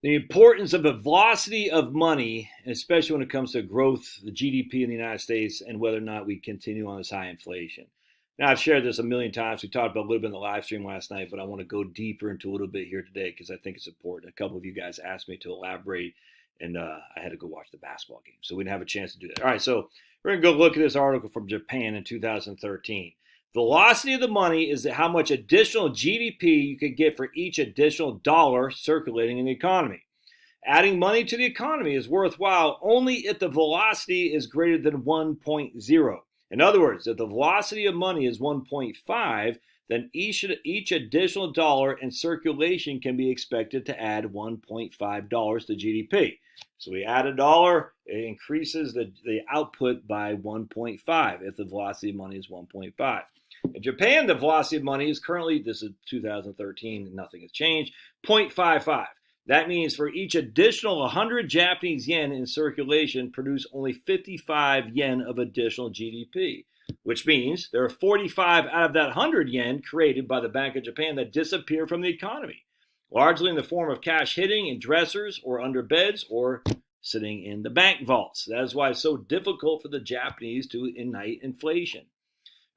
The importance of the velocity of money, especially when it comes to growth, the GDP in the United States, and whether or not we continue on this high inflation. Now, I've shared this a million times. We talked about a little bit in the live stream last night, but I want to go deeper into a little bit here today because I think it's important. A couple of you guys asked me to elaborate, and I had to go watch the basketball game, so we didn't have a chance to do that. All right, so we're going to go look at this article from Japan in 2013. Velocity of the money is how much additional GDP you can get for each additional dollar circulating in the economy. Adding money to the economy is worthwhile only if the velocity is greater than 1.0. In other words, if the velocity of money is 1.5, then each additional dollar in circulation can be expected to add $1.5 to GDP. So we add a dollar, it increases the output by 1.5 if the velocity of money is 1.5. In Japan, the velocity of money is currently, this is 2013, and nothing has changed, 0.55. That means for each additional 100 Japanese yen in circulation, produce only 55 yen of additional GDP, which means there are 45 out of that 100 yen created by the Bank of Japan that disappear from the economy, largely in the form of cash hitting in dressers or under beds or sitting in the bank vaults. That is why it's so difficult for the Japanese to ignite inflation.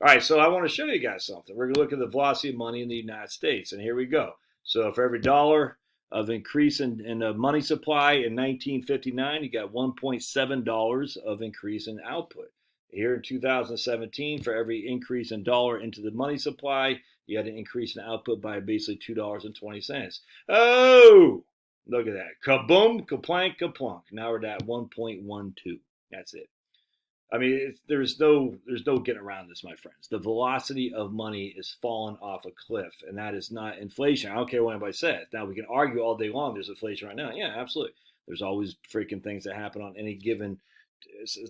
All right, so I want to show you guys something. We're going to look at the velocity of money in the United States, and here we go. So for every dollar of increase in the money supply in 1959, you got $1.7 of increase in output. Here in 2017, for every increase in dollar into the money supply, you had an increase in output by basically $2.20. Oh, look at that. Kaboom, kaplank, kaplunk. Now we're at 1.12. That's it. I mean, there's no getting around this, my friends. The velocity of money is falling off a cliff, and that is not inflation. I don't care what anybody says. Now, we can argue all day long there's inflation right now. Yeah, absolutely. There's always freaking things that happen on any given,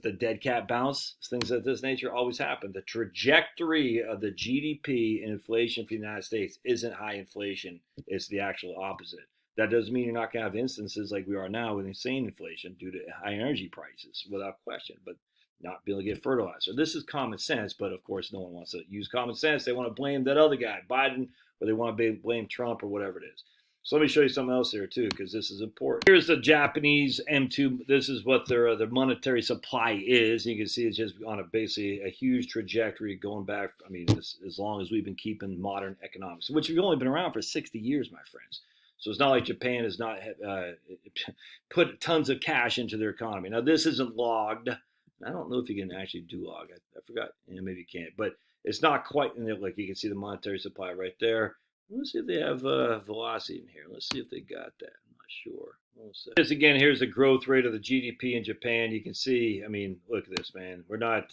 the dead cat bounce, things of this nature always happen. The trajectory of the GDP and inflation for the United States isn't high inflation. It's the actual opposite. That doesn't mean you're not going to have instances like we are now with insane inflation due to high energy prices, without question. But not be able to get fertilizer. This is common sense, but of course no one wants to use common sense. They want to blame that other guy, Biden, or they want to blame Trump or whatever it is. So let me show you something else here too, because this is important. Here's the Japanese M2. This is what their monetary supply is. You can see it's just on basically a huge trajectory going back. I mean, as long as we've been keeping modern economics, which have only been around for 60 years, my friends. So it's not like Japan has not put tons of cash into their economy. Now this isn't logged. I don't know if you can actually do log. I forgot. Maybe you can't. But it's not quite in there. Like you can see the monetary supply right there. Let's see if they have velocity in here. Let's see if they got that. I'm not sure. This again, here's the growth rate of the GDP in Japan. You can see, I mean, look at this, man. We're not,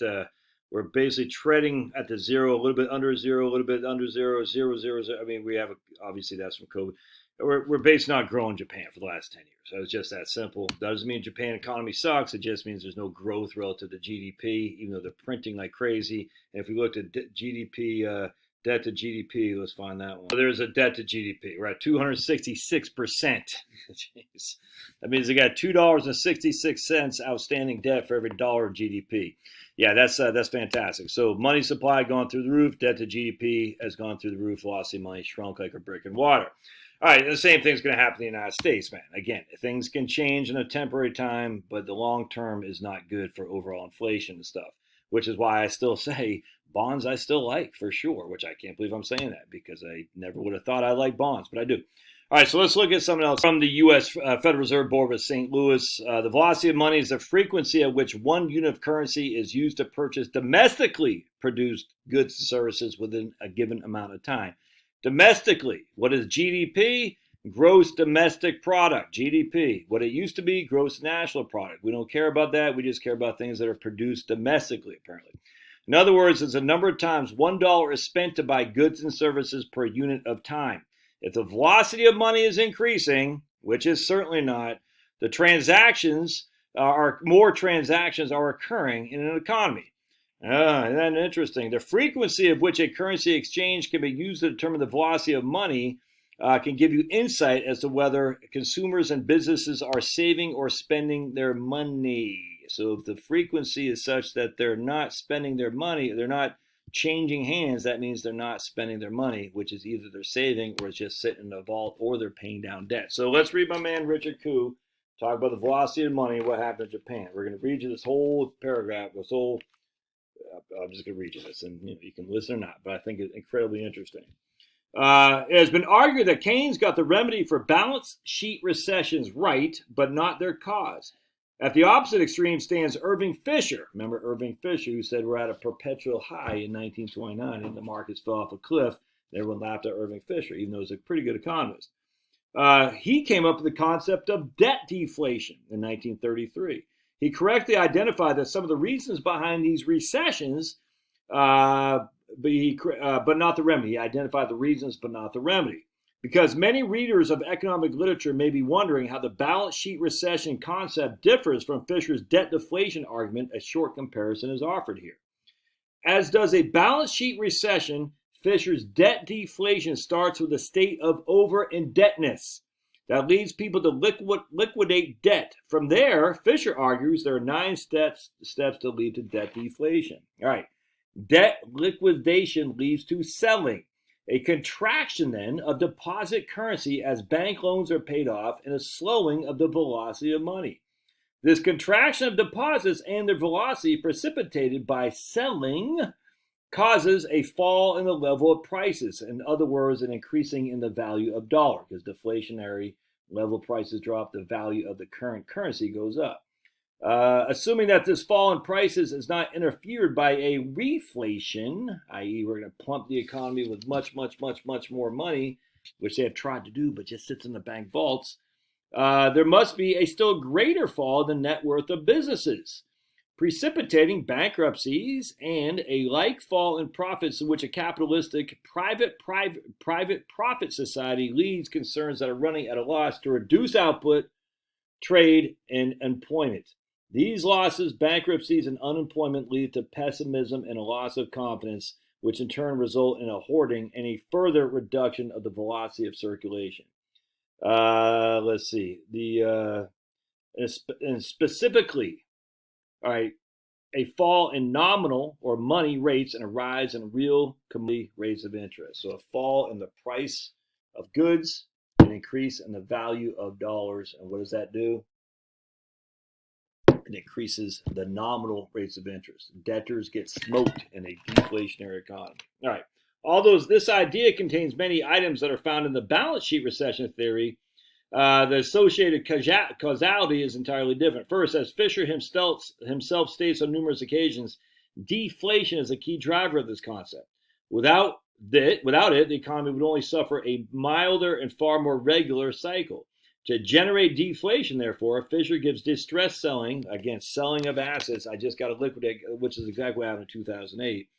we're basically treading at the zero, a little bit under zero, a little bit under zero, zero, zero, zero. I mean, we have, obviously that's from COVID. We're basically not growing Japan for the last 10 years. So it's just that simple. That doesn't mean Japan economy sucks. It just means there's no growth relative to GDP, even though they're printing like crazy. And if we looked at GDP, debt to GDP, let's find that one. So there's a debt to GDP. We're at 266%. Jeez. That means they got $2.66 outstanding debt for every dollar of GDP. Yeah, that's fantastic. So money supply gone through the roof. Debt to GDP has gone through the roof. Velocity of money shrunk like a brick in water. All right, the same thing's going to happen in the United States, man. Again, things can change in a temporary time, but the long term is not good for overall inflation and stuff, which is why I still say bonds I still like for sure, which I can't believe I'm saying that because I never would have thought I liked bonds, but I do. All right, so let's look at something else from the U.S. Federal Reserve Board of St. Louis. The velocity of money is the frequency at which one unit of currency is used to purchase domestically produced goods and services within a given amount of time. Domestically, what is GDP? Gross domestic product, GDP. What it used to be, gross national product. We don't care about that. We just care about things that are produced domestically, apparently. In other words, it's the number of times $1 is spent to buy goods and services per unit of time. If the velocity of money is increasing, which is certainly not, the more transactions are occurring in an economy. Isn't that interesting? The frequency of which a currency exchange can be used to determine the velocity of money can give you insight as to whether consumers and businesses are saving or spending their money. So if the frequency is such that they're not spending their money, they're not changing hands, that means they're not spending their money, which is either they're saving or it's just sitting in a vault or they're paying down debt. So let's read my man Richard Koo talk about the velocity of money and what happened in Japan. We're going to read you this whole paragraph, this whole, I'm just going to read you this, and you can listen or not, but I think it's incredibly interesting. It has been argued that Keynes got the remedy for balance sheet recessions right, but not their cause. At the opposite extreme stands Irving Fisher. Remember Irving Fisher, who said we're at a perpetual high in 1929 and the markets fell off a cliff. Everyone laughed at Irving Fisher, even though he was a pretty good economist. He came up with the concept of debt deflation in 1933. He correctly identified that some of the reasons behind these recessions, but not the remedy. He identified the reasons, but not the remedy. Because many readers of economic literature may be wondering how the balance sheet recession concept differs from Fisher's debt deflation argument, a short comparison is offered here. As does a balance sheet recession, Fisher's debt deflation starts with a state of over-indebtedness that leads people to liquidate debt. From there, Fisher argues there are 9 steps to lead to debt deflation. All right, debt liquidation leads to selling. A contraction, then, of deposit currency as bank loans are paid off and a slowing of the velocity of money. This contraction of deposits and their velocity precipitated by selling causes a fall in the level of prices. In other words, an increasing in the value of dollar, because deflationary level prices drop, the value of the current currency goes up. Assuming that this fall in prices is not interfered by a reflation, i.e. we're going to plump the economy with much more money, which they have tried to do but just sits in the bank vaults, there must be a still greater fall in the net worth of businesses, precipitating bankruptcies and a like fall in profits in which a capitalistic private profit society leads concerns that are running at a loss to reduce output, trade, and employment. These losses, bankruptcies, and unemployment lead to pessimism and a loss of confidence, which in turn result in a hoarding and a further reduction of the velocity of circulation. Let's see. And specifically, all right, a fall in nominal or money rates and a rise in real commodity rates of interest. So a fall in the price of goods, an increase in the value of dollars. And what does that do? It increases the nominal rates of interest. Debtors get smoked in a deflationary economy. All right. Although this idea contains many items that are found in the balance sheet recession theory, the associated causality is entirely different. First, as Fisher himself states on numerous occasions, deflation is a key driver of this concept. Without it, the economy would only suffer a milder and far more regular cycle. To generate deflation, therefore, Fisher gives distress selling, again, selling of assets, I just got to liquidate, which is exactly what happened in 2008,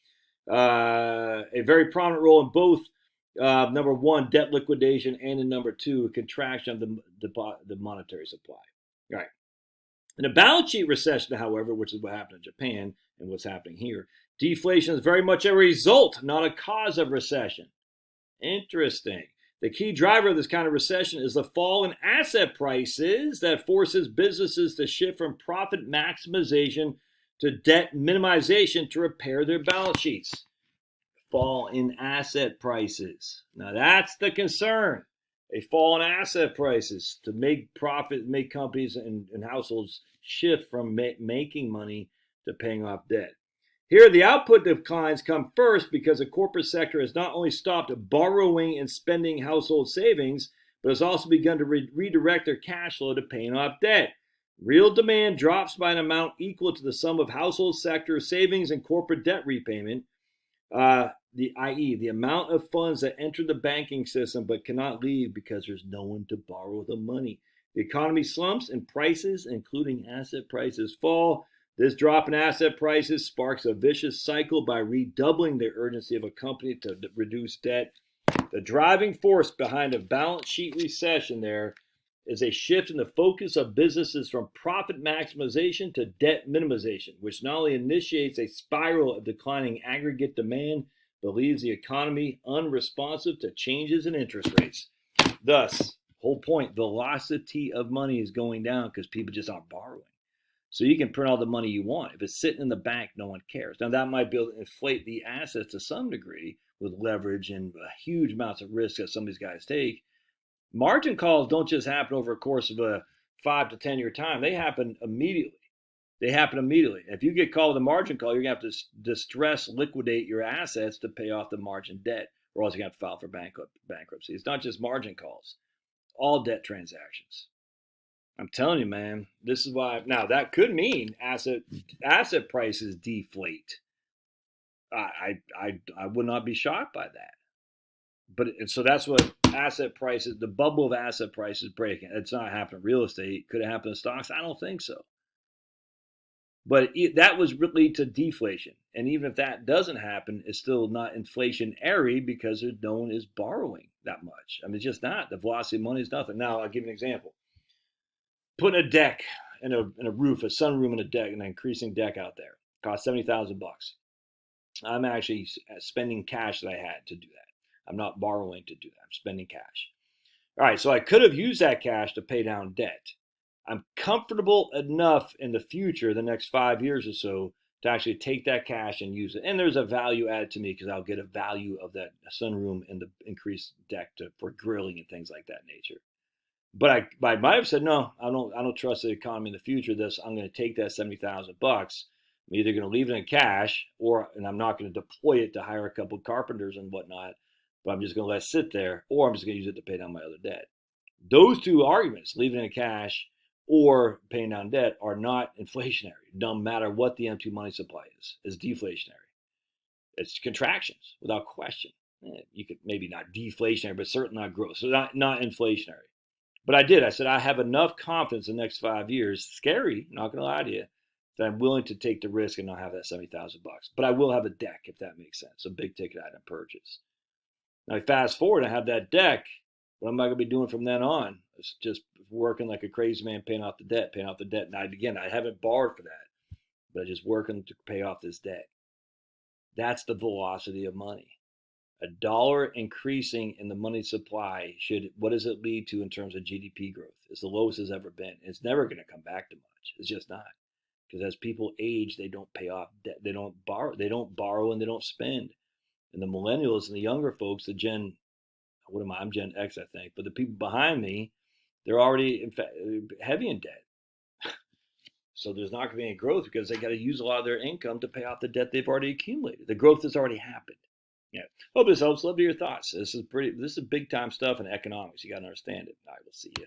a very prominent role in both number one, debt liquidation, and in number two, a contraction of the monetary supply. All right. In a balance sheet recession, however, which is what happened in Japan and what's happening here, deflation is very much a result, not a cause of recession. Interesting. The key driver of this kind of recession is the fall in asset prices that forces businesses to shift from profit maximization to debt minimization to repair their balance sheets. Fall in asset prices. Now that's the concern. A fall in asset prices to make profit, make companies and households shift from making money to paying off debt. Here, the output declines come first because the corporate sector has not only stopped borrowing and spending household savings, but has also begun to redirect their cash flow to paying off debt. Real demand drops by an amount equal to the sum of household sector savings and corporate debt repayment, i.e., the amount of funds that enter the banking system but cannot leave because there's no one to borrow the money. The economy slumps and prices, including asset prices, fall. This drop in asset prices sparks a vicious cycle by redoubling the urgency of a company to reduce debt. The driving force behind a balance sheet recession there is a shift in the focus of businesses from profit maximization to debt minimization, which not only initiates a spiral of declining aggregate demand, but leaves the economy unresponsive to changes in interest rates. Thus, whole point, velocity of money is going down because people just aren't borrowing. So you can print all the money you want. If it's sitting in the bank, no one cares. Now that might be able to inflate the assets to some degree with leverage and huge amounts of risk that some of these guys take. Margin calls don't just happen over a course of a 5 to 10 year time. They happen immediately. If you get called a margin call, you're going to have to distress liquidate your assets to pay off the margin debt, or else you're going to have to file for bankruptcy. It's not just margin calls, all debt transactions. I'm telling you, man, this is why. Now, that could mean asset prices deflate. I would not be shocked by that. But so that's what asset prices, the bubble of asset prices breaking. It's not happened in real estate. Could it happen in stocks? I don't think so. But that was really to deflation. And even if that doesn't happen, it's still not inflationary because no one is borrowing that much. I mean, it's just not. The velocity of money is nothing. Now, I'll give you an example. Putting a deck in a roof, a sunroom and a deck, and an increasing deck out there cost $70,000. I'm actually spending cash that I had to do that. I'm not borrowing to do that. I'm spending cash. All right, so I could have used that cash to pay down debt. I'm comfortable enough in the future, the next 5 years or so, to actually take that cash and use it. And there's a value added to me because I'll get a value of that sunroom and the increased deck for grilling and things like that nature. But I might have said, no, I don't trust the economy in the future. I'm going to take that $70,000. I'm either going to leave it in cash, and I'm not going to deploy it to hire a couple of carpenters and whatnot, but I'm just going to let it sit there, or I'm just going to use it to pay down my other debt. Those two arguments, leaving it in cash or paying down debt, are not inflationary, no matter what the M2 money supply is. It's deflationary. It's contractions, without question. You could maybe not deflationary, but certainly not growth. So not inflationary. But I said, I have enough confidence in the next 5 years, scary, not going to lie to you, that I'm willing to take the risk and not have that $70,000. But I will have a deck, if that makes sense, a big ticket item purchase. Now, fast forward, I have that deck. What am I going to be doing from then on? It's just working like a crazy man, paying off the debt. And I haven't borrowed for that, but just working to pay off this debt. That's the velocity of money. $1 increasing in the money supply what does it lead to in terms of GDP growth? It's the lowest it's ever been. It's never going to come back to much. It's just not. Because as people age, they don't pay off debt. They don't borrow and they don't spend. And the millennials and the younger folks, I'm Gen X, I think. But the people behind me, they're already heavy in debt. So there's not going to be any growth because they got to use a lot of their income to pay off the debt they've already accumulated. The growth has already happened. Yeah. Hope this helps. Love to hear your thoughts. This is big time stuff in economics. You got to understand it. I will see you.